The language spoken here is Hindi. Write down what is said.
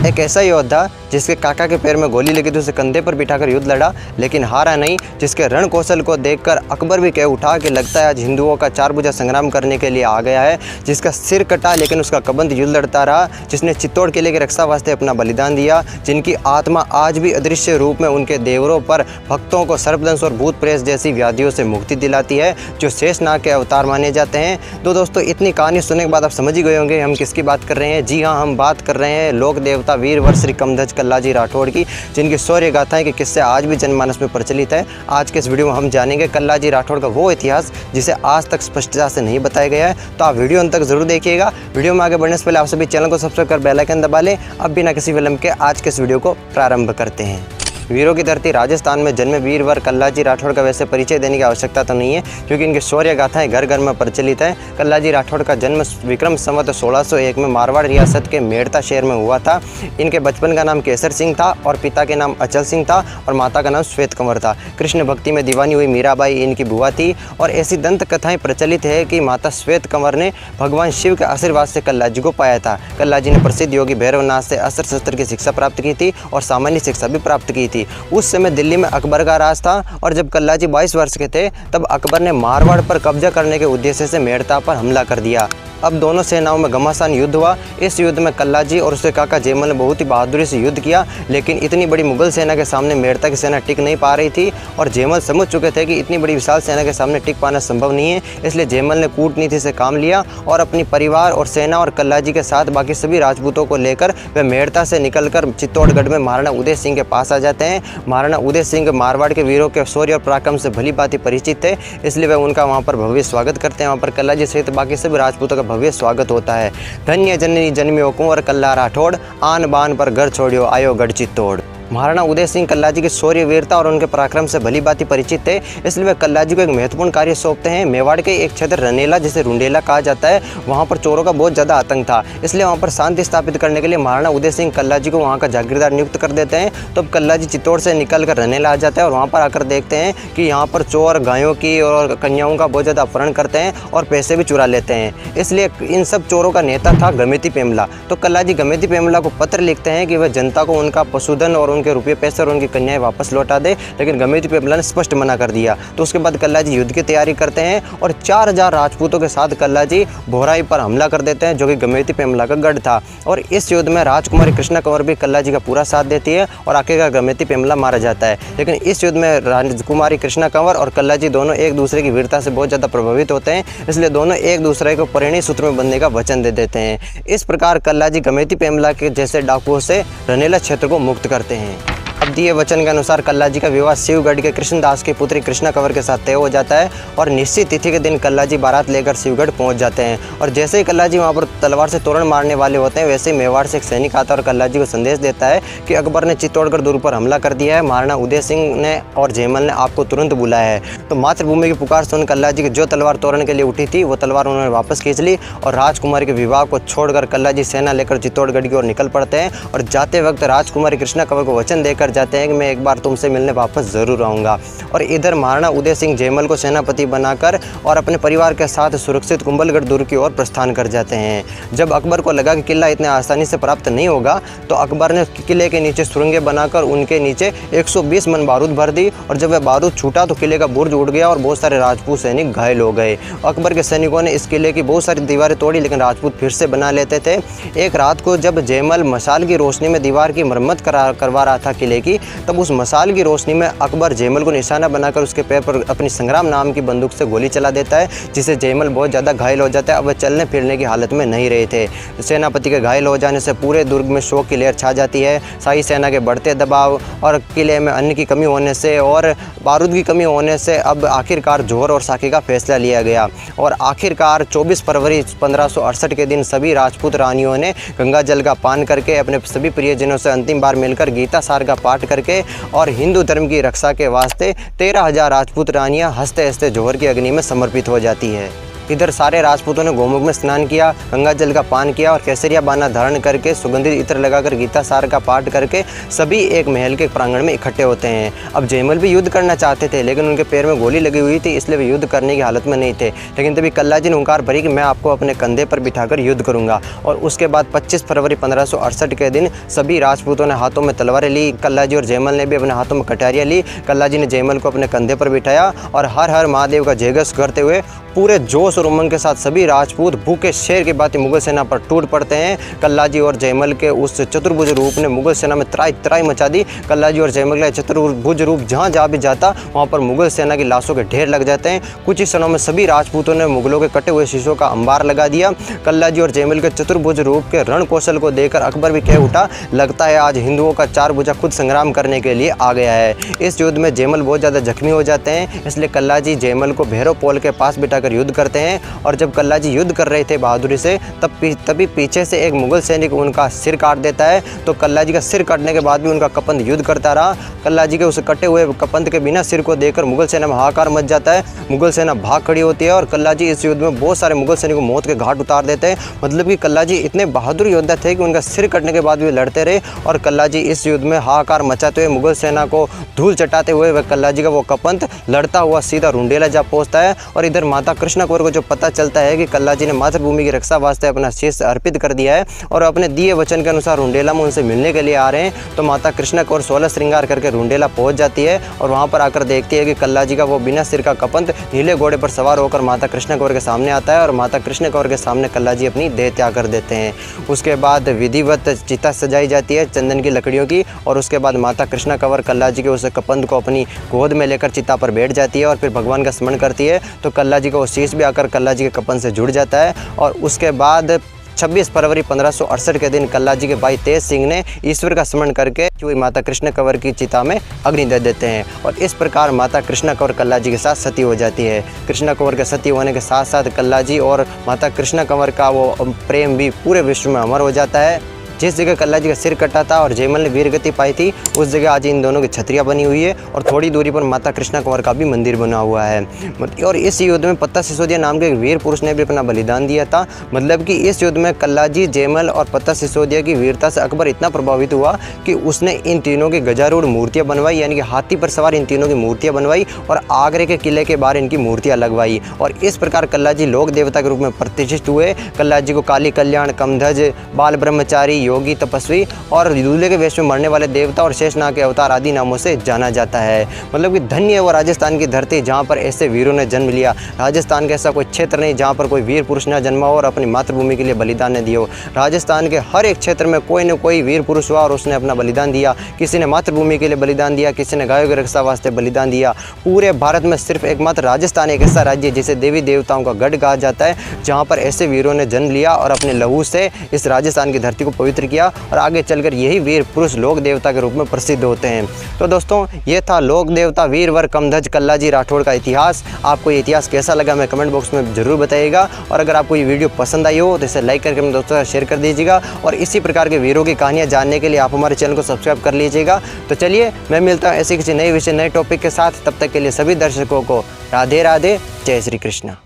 एक ऐसा योद्धा जिसके काका के पैर में गोली लगी तो उसे कंधे पर बिठाकर युद्ध लड़ा, लेकिन हारा नहीं। जिसके रण कौशल को देखकर अकबर भी कह उठा कि लगता है आज हिंदुओं का चार भुजा संग्राम करने के लिए आ गया है। जिसका सिर कटा लेकिन उसका कबंध युद्ध लड़ता रहा, जिसने चित्तौड़ किले की रक्षा वास्ते अपना बलिदान दिया, जिनकी आत्मा आज भी अदृश्य रूप में उनके देवरों पर भक्तों को सर्पदंश और भूत प्रेत जैसी व्याधियों से मुक्ति दिलाती है, जो शेषनाग के अवतार माने जाते हैं। तो दोस्तों, इतनी कहानी सुनने के बाद आप समझ ही गए होंगे हम किसकी बात कर रहे हैं। जी हाँ, हम बात कर रहे हैं लोक देवता वीरवर श्री कमध्वज कल्लाजी राठौड़ की, जिनकी शौर्य गाथाएं के किस्से आज भी जनमानस में प्रचलित है। आज के इस वीडियो में हम जानेंगे कल्लाजी राठौड़ का वो इतिहास जिसे आज तक स्पष्टता से नहीं बताया गया है। तो आप वीडियो अंत तक जरूर देखिएगा। वीडियो में आगे बढ़ने से पहले आप सभी चैनल को सब्सक्राइब कर बेल आइकन दबा लें। अब बिना किसी विलंब के आज के इस वीडियो को प्रारंभ करते हैं। वीरों की धरती राजस्थान में जन्मे वीरवर कल्लाजी राठौड़ का वैसे परिचय देने की आवश्यकता तो नहीं है, क्योंकि इनकी शौर्य गाथाएं घर घर में प्रचलित है। कल्लाजी राठौड़ का जन्म विक्रम संवत 1601 में मारवाड़ रियासत के मेड़ता शहर में हुआ था। इनके बचपन का नाम केसर सिंह था और पिता के नाम अचल सिंह था और माता का नाम श्वेत कंवर था। कृष्ण भक्ति में दीवानी हुई मीराबाई इनकी बुआ थी और ऐसी दंत कथाएं प्रचलित है कि माता श्वेत कंवर ने भगवान शिव के आशीर्वाद से कल्लाजी को पाया था। कल्लाजी ने प्रसिद्ध योगी भैरवनाथ से अस्त्र शस्त्र की शिक्षा प्राप्त की थी और सामान्य शिक्षा भी प्राप्त की थी। उस समय दिल्ली में अकबर का राज था और जब कल्लाजी 22 वर्ष के थे तब अकबर ने मारवाड़ पर कब्जा करने के उद्देश्य से मेड़ता पर हमला कर दिया। अब दोनों सेनाओं में घमासान युद्ध हुआ। इस युद्ध में कल्लाजी और उसके काका जयमल ने बहुत ही बहादुरी से युद्ध किया, लेकिन इतनी बड़ी मुगल सेना के सामने मेड़ता की सेना टिक नहीं पा रही थी और जयमल समझ चुके थे कि इतनी बड़ी विशाल सेना के सामने टिक पाना संभव नहीं है। इसलिए जयमल ने कूटनीति से काम लिया और अपनी परिवार और सेना और कल्लाजी के साथ बाकी सभी राजपूतों को लेकर वे मेड़ता से निकलकर चित्तौड़गढ़ में महाराणा उदय सिंह के पास आ जाते हैं। महाराणा उदय सिंह मारवाड़ के वीरों के शौर्य और पराक्रम से भली भांति परिचित थे, इसलिए वे उनका वहाँ पर भव्य स्वागत करते हैं। वहाँ पर कल्लाजी सहित बाकी सभी राजपूतों का भव्य स्वागत होता है। धन्य जननी जन्मियो कुंवर कल्ला राठौड़, आन बान पर घर छोड़ियो आयो गढ़ चित्तौड़। महाराणा उदय सिंह कल्लाजी की शौर्य वीरता और उनके पराक्रम से भली भांति परिचित थे, इसलिए वे कल्लाजी को एक महत्वपूर्ण कार्य सौंपते हैं। मेवाड़ के एक क्षेत्र रनेला, जिसे रुंडेला कहा जाता है, वहाँ पर चोरों का बहुत ज़्यादा आतंक था। इसलिए वहाँ पर शांति स्थापित करने के लिए महाराणा उदय सिंह कल्लाजी को वहाँ का जागीरदार नियुक्त कर देते हैं। तो अब कल्लाजी चित्तौड़ से निकल कर रनेला आ जाता है और वहाँ पर आकर देखते हैं कि यहाँ पर चोर गायों की और कन्याओं का बहुत ज़्यादा अपहरण करते हैं और पैसे भी चुरा लेते हैं। इसलिए इन सब चोरों का नेता था गमेती पेमला। तो कल्लाजी गमेती पेमला को पत्र लिखते हैं कि वह जनता को उनका पशुधन और उनके रुपये पैसे और उनकी कन्याएं वापस लौटा दे, लेकिन गमेती पेमला ने स्पष्ट मना कर दिया। तो उसके बाद कल्लाजी युद्ध की तैयारी करते हैं और 4000 राजपूतों के साथ कल्लाजी भोराई पर हमला कर देते हैं, जो कि गमेती पेमला का गढ़ था। और इस युद्ध में राजकुमारी कृष्णा कंवर भी कल्लाजी का पूरा साथ देती है और आखिरकार गमेती पेमला मारा जाता है। लेकिन इस युद्ध में राजकुमारी कृष्णा कंवर और कल्लाजी दोनों एक दूसरे की वीरता से बहुत ज़्यादा प्रभावित होते हैं, इसलिए दोनों एक दूसरे को परिणय सूत्र में बंधने का वचन दे देते हैं। इस प्रकार कल्लाजी गमेती पेमला के जैसे डाकुओं से रनेला क्षेत्र को मुक्त करते हैं। अब दिए वचन के अनुसार कल्लाजी का विवाह शिवगढ़ के कृष्णदास की पुत्री कृष्णा कंवर के साथ तय हो जाता है और निश्चित तिथि के दिन कल्लाजी बारात लेकर शिवगढ़ पहुंच जाते हैं। और जैसे ही कल्लाजी वहां पर तलवार से तोरण मारने वाले होते हैं, वैसे ही मेवाड़ से एक सैनिक आता है और कल्लाजी को संदेश देता है कि अकबर ने चित्तौड़गढ़ दुर्ग पर हमला कर दिया है, महाराणा उदय सिंह ने और जयमल ने आपको तुरंत बुलाया है। तो मातृभूमि की पुकार सुन कल्लाजी की जो तलवार तोरण के लिए उठी थी वो तलवार उन्होंने वापस खींच ली और राजकुमारी के विवाह को छोड़कर कल्लाजी सेना लेकर चित्तौड़गढ़ की ओर निकल पड़ते हैं। और जाते वक्त राजकुमारी कृष्णा कंवर को वचन देकर जाते हैं कि मैं एक बार तुमसे मिलने वापस जरूर आऊँगा। और इधर महाराणा उदय सिंह जयमल को सेनापति बनाकर और अपने परिवार के साथ सुरक्षित कुंभलगढ़ दुर्ग की ओर प्रस्थान कर जाते हैं। जब अकबर को लगा कि किला इतने आसानी से प्राप्त नहीं होगा, तो अकबर ने किले के नीचे सुरंगें बनाकर उनके नीचे 120 मन बारूद भर दी और जब वह बारूद छूटा तो किले का बुर्ज उड़ गया और बहुत सारे राजपूत सैनिक घायल हो गए। अकबर के सैनिकों ने इस किले की बहुत सारी दीवारें तोड़ी, लेकिन राजपूत फिर से बना लेते थे। एक रात को जब जयमल मशाल की रोशनी में दीवार की मरम्मत करवा रहा था किले की, तब उस मशाल की रोशनी में अकबर जयमल को निशाना बनाकर उसके पैर पर अपनी संग्राम नाम की बंदूक से गोली चला देता है, जिससे जयमल बहुत ज़्यादा घायल हो जाता है। अब वह चलने फिरने की हालत में नहीं रहे थे। सेनापति के घायल हो जाने से पूरे दुर्ग में शोक की लहर छा जाती है। शाही सेना के बढ़ते दबाव और किले में अन्न की कमी होने से और बारूद की कमी होने से अब आखिरकार जोहर और साकी का फैसला लिया गया और आखिरकार 24 फरवरी 1568 के दिन सभी राजपूत रानियों ने गंगा जल का पान करके अपने सभी प्रियजनों से अंतिम बार मिलकर गीता सार का पाठ करके और हिंदू धर्म की रक्षा के वास्ते 13,000 राजपूत रानियां हंसते हंसते जोहर की अग्नि में समर्पित हो जाती है। इधर सारे राजपूतों ने गोमुख में स्नान किया, गंगा जल का पान किया और केसरिया बाना धारण करके सुगंधित इत्र लगाकर गीता सार का पाठ करके सभी एक महल के प्रांगण में इकट्ठे होते हैं। अब जयमल भी युद्ध करना चाहते थे, लेकिन उनके पैर में गोली लगी हुई थी, इसलिए वे युद्ध करने की हालत में नहीं थे। लेकिन तभी कल्लाजी ने हुंकार भरी कि मैं आपको अपने कंधे पर बिठाकर युद्ध करूंगा। और उसके बाद 25 फरवरी 1568 के दिन सभी राजपूतों ने हाथों में तलवारें ली। कल्लाजी और जयमल ने भी अपने हाथों में कटारियाँ ली। कल्लाजी ने जयमल को अपने कंधे पर बिठाया और हर हर महादेव का जयघोष करते हुए पूरे जोश और उमंग के साथ सभी राजपूत भूखे शेर की भांति मुगल सेना पर टूट पड़ते हैं। कल्लाजी और जयमल के उस चतुर्भुज रूप ने मुगल सेना में त्राई त्राई मचा दी। कल्लाजी और जयमल का चतुर्भुज रूप जहाँ भी जाता वहाँ पर मुगल सेना की लाशों के ढेर लग जाते हैं। कुछ ही क्षणों में सभी राजपूतों ने मुगलों के कटे हुए शीशों का अंबार लगा दिया। कल्लाजी और जयमल के चतुर्भुज रूप के रण कौशल को देखकर अकबर भी कह उठा, लगता है आज हिंदुओं का चार भुजा खुद संग्राम करने के लिए आ गया है। इस युद्ध में जयमल बहुत ज़्यादा जख्मी हो जाते हैं, इसलिए कल्लाजी जयमल को भैरव पोल के पास बिठाकर युद्ध करते हैं। और जब कल्लाजी युद्ध कर रहे थे बहादुरी से, तभी पीछे से एक मुगल सैनिक उनका सिर काट देता है। तो कल्लाजी का सिर काटने के बाद भी उनका कपंत युद्ध करता रहा। कल्लाजी के उस कटे हुए कपंत के बिना सिर को देखकर मुगल सेना में हाहाकार मच जाता है। मुगल सेना भाग खड़ी होती है और कल्लाजी इस युद्ध में बहुत सारे मुगल सैनिकों को मौत के घाट उतार देते हैं। मतलब कि कल्लाजी इतने बहादुर योद्धा थे कि उनका सिर कटने के बाद भी लड़ते रहे। और कल्लाजी इस युद्ध में हाहाकार मचाते हुए मुगल सेना को धूल चटाते हुए वह कल्लाजी का वो कपंत लड़ता हुआ सीधा रुंडेला जा पहुँचता है। और इधर माता कृष्णा कौर को जो पता चलता है कि कल्लाजी ने मातृभूमि की रक्षा वास्ते अपना शीश अर्पित कर दिया है और अपने दिए वचन के अनुसार रुंडेला में उनसे मिलने के लिए आ रहे हैं, तो माता कृष्णा कौर 16 श्रृंगार करके रुंडेला पहुंच जाती है और वहां पर आकर देखती है कि कल्लाजी का वो बिना सिर का कपंत नीले घोड़े पर सवार होकर माता कृष्णा कौर के सामने आता है और माता कृष्णा कौर के सामने कल्लाजी अपनी देह त्याग कर देते हैं। उसके बाद विधिवत चिता सजाई जाती है चंदन की लकड़ियों की और उसके बाद माता कृष्णा कौर कल्लाजी के उस कपंत को अपनी गोद में लेकर चिता पर बैठ जाती है और फिर भगवान का स्मरण करती है। तो कल्लाजी का वो शीश भी आकर कल्लाजी के कपंत से जुड़ जाता है। और उसके बाद 26 फरवरी 1568 के दिन कल्लाजी के भाई तेज सिंह ने ईश्वर का स्मरण करके हुई माता कृष्ण कंवर की चिता में अग्नि दे देते हैं और इस प्रकार माता कृष्णा कंवर कल्लाजी के साथ सती हो जाती है। कृष्णा कंवर के सती होने के साथ साथ कल्लाजी और माता कृष्णा कंवर का वो प्रेम भी पूरे विश्व में अमर हो जाता है। जिस जगह कल्लाजी का सिर कटा था और जयमल ने वीरगति पाई थी उस जगह आज इन दोनों की छतरियाँ बनी हुई है और थोड़ी दूरी पर माता कृष्णा कंवर का भी मंदिर बना हुआ है। और इस युद्ध में पत्ता सिसोदिया नाम के एक वीर पुरुष ने भी अपना बलिदान दिया था। मतलब कि इस युद्ध में कल्लाजी, जयमल और पत्ता सिसोदिया की वीरता से अकबर इतना प्रभावित हुआ कि उसने इन तीनों की गजारूढ़ मूर्तियाँ बनवाई, यानी कि हाथी पर सवार इन तीनों की मूर्तियाँ बनवाई और आगरे के किले के बाहर इनकी मूर्तियाँ लगवाई और इस प्रकार कल्लाजी लोक देवता के रूप में प्रतिष्ठित हुए। कल्लाजी को काली कल्याण, कमधज, बाल ब्रह्मचारी, योगी, तपस्वी और दूल्हे के वेश में मरने वाले देवता और शेषनाग के अवतार आदि नामों से जाना जाता है। मतलब कि धन्य है वो राजस्थान की धरती जहाँ पर ऐसे वीरों ने जन्म लिया। राजस्थान का ऐसा कोई क्षेत्र नहीं जहाँ पर कोई वीर पुरुष न जन्मा हो और अपनी मातृभूमि के लिए बलिदान न दिया हो। राजस्थान के हर एक क्षेत्र में कोई न कोई वीर पुरुष हुआ और उसने अपना बलिदान दिया। किसी ने मातृभूमि के लिए बलिदान दिया, किसी ने गायों की रक्षा वास्ते बलिदान दिया। पूरे भारत में सिर्फ एकमात्र राजस्थान एक ऐसा राज्य है जिसे देवी देवताओं का गढ़ कहा जाता है, जहाँ पर ऐसे वीरों ने जन्म लिया और अपने लहू से इस राजस्थान की धरती को पवित्र किया और आगे चलकर यही वीर पुरुष लोक देवता के रूप में प्रसिद्ध होते हैं। तो दोस्तों ये था लोक देवता वीरवर कमधज कल्लाजी राठौड़ का इतिहास। आपको ये इतिहास कैसा लगा मैं कमेंट बॉक्स में जरूर बताइएगा और अगर आपको ये वीडियो पसंद आई हो तो इसे लाइक करके अपने दोस्तों के साथ शेयर कर दीजिएगा और इसी प्रकार के वीरों की कहानियाँ जानने के लिए आप हमारे चैनल को सब्सक्राइब कर लीजिएगा। तो चलिए मैं मिलता हूँ ऐसे किसी नए विषय नए टॉपिक के साथ, तब तक के लिए सभी दर्शकों को राधे राधे, जय श्री कृष्ण।